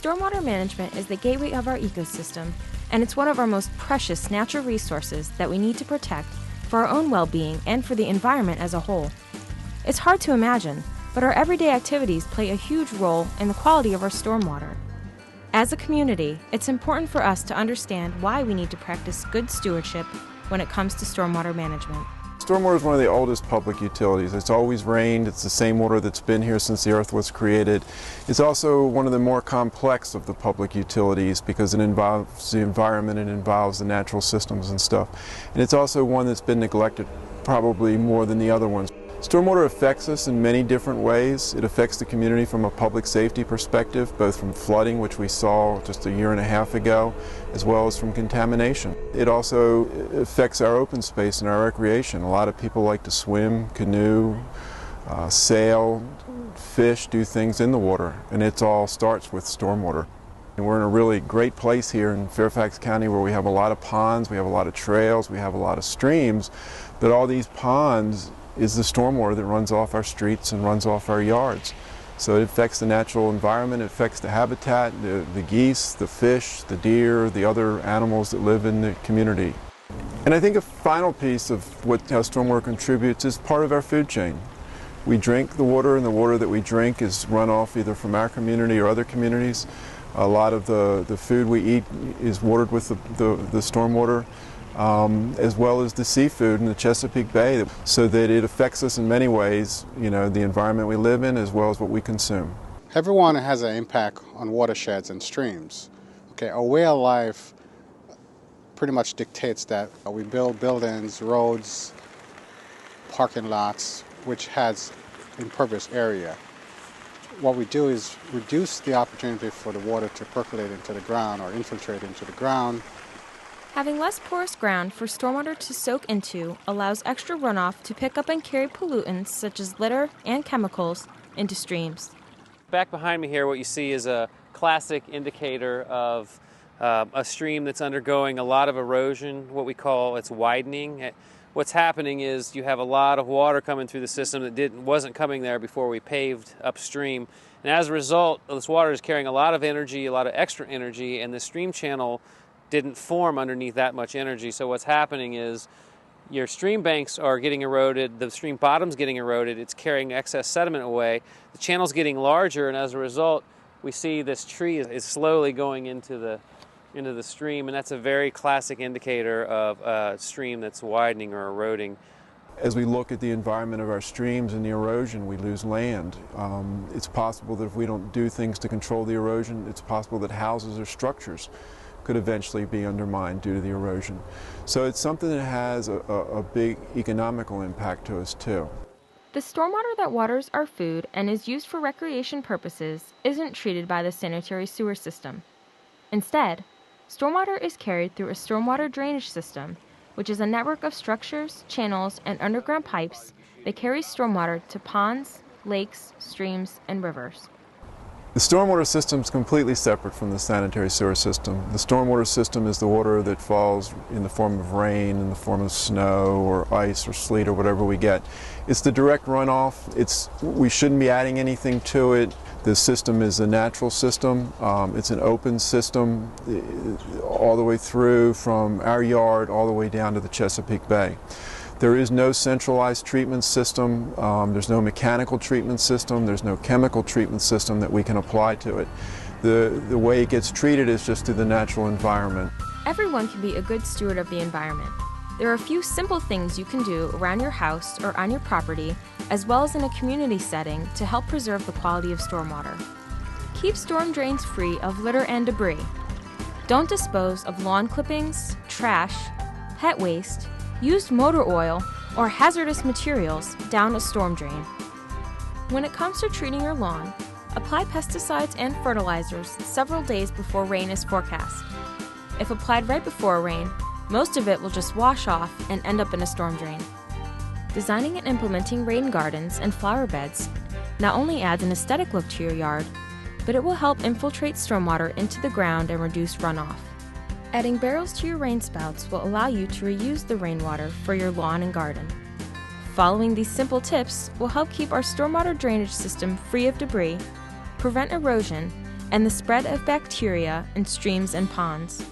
Stormwater management is the gateway of our ecosystem, and it's one of our most precious natural resources that we need to protect for our own well-being and for the environment as a whole. It's hard to imagine, but our everyday activities play a huge role in the quality of our stormwater. As a community, it's important for us to understand why we need to practice good stewardship when it comes to stormwater management. Stormwater is one of the oldest public utilities. It's always rained. It's the same water that's been here since the earth was created. It's also one of the more complex of the public utilities because it involves the environment, it involves the natural systems and stuff. And it's also one that's been neglected probably more than the other ones. Stormwater affects us in many different ways. It affects the community from a public safety perspective, both from flooding, which we saw just a year and a half ago, as well as from contamination. It also affects our open space and our recreation. A lot of people like to swim, canoe, sail, fish, do things in the water, and it all starts with stormwater. And we're in a really great place here in Fairfax County where we have a lot of ponds, we have a lot of trails, we have a lot of streams, but all these ponds is the stormwater that runs off our streets and runs off our yards. So it affects the natural environment, it affects the habitat, the geese, the fish, the deer, the other animals that live in the community. And I think a final piece of how stormwater contributes is part of our food chain. We drink the water, and the water that we drink is runoff either from our community or other communities. A lot of the food we eat is watered with the stormwater. As well as the seafood in the Chesapeake Bay, so that it affects us in many ways, you know, the environment we live in as well as what we consume. Everyone has an impact on watersheds and streams. Okay, our way of life pretty much dictates that we build buildings, roads, parking lots, which has impervious area. What we do is reduce the opportunity for the water to percolate into the ground or infiltrate into the ground. Having less porous ground for stormwater to soak into allows extra runoff to pick up and carry pollutants such as litter and chemicals into streams. Back behind me here, what you see is a classic indicator of a stream that's undergoing a lot of erosion, what we call its widening. What's happening is you have a lot of water coming through the system that wasn't coming there before we paved upstream. And as a result, this water is carrying a lot of energy, a lot of extra energy, and the stream channel didn't form underneath that much energy. So what's happening is your stream banks are getting eroded, the stream bottom's getting eroded, it's carrying excess sediment away, the channel's getting larger, and as a result, we see this tree is slowly going into the stream, and that's a very classic indicator of a stream that's widening or eroding. As we look at the environment of our streams and the erosion, we lose land. It's possible that if we don't do things to control the erosion, it's possible that houses or structures could eventually be undermined due to the erosion. So it's something that has a big economical impact to us too. The stormwater that waters our food and is used for recreation purposes isn't treated by the sanitary sewer system. Instead, stormwater is carried through a stormwater drainage system, which is a network of structures, channels, and underground pipes that carries stormwater to ponds, lakes, streams, and rivers. The stormwater system is completely separate from the sanitary sewer system. The stormwater system is the water that falls in the form of rain, in the form of snow or ice or sleet or whatever we get. It's the direct runoff. We shouldn't be adding anything to it. The system is a natural system. It's an open system all the way through from our yard all the way down to the Chesapeake Bay. There is no centralized treatment system, there's no mechanical treatment system, there's no chemical treatment system that we can apply to it. The way it gets treated is just through the natural environment. Everyone can be a good steward of the environment. There are a few simple things you can do around your house or on your property, as well as in a community setting to help preserve the quality of stormwater. Keep storm drains free of litter and debris. Don't dispose of lawn clippings, trash, pet waste, used motor oil, or hazardous materials down a storm drain. When it comes to treating your lawn, apply pesticides and fertilizers several days before rain is forecast. If applied right before rain, most of it will just wash off and end up in a storm drain. Designing and implementing rain gardens and flower beds not only adds an aesthetic look to your yard, but it will help infiltrate stormwater into the ground and reduce runoff. Adding barrels to your rain spouts will allow you to reuse the rainwater for your lawn and garden. Following these simple tips will help keep our stormwater drainage system free of debris, prevent erosion, and the spread of bacteria in streams and ponds.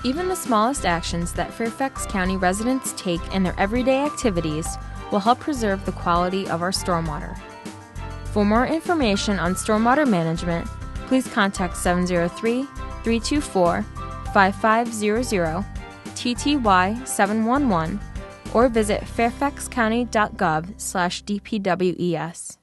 Even the smallest actions that Fairfax County residents take in their everyday activities will help preserve the quality of our stormwater. For more information on stormwater management, please contact 703-324-5500, TTY 711, or visit fairfaxcounty.gov/DPWES.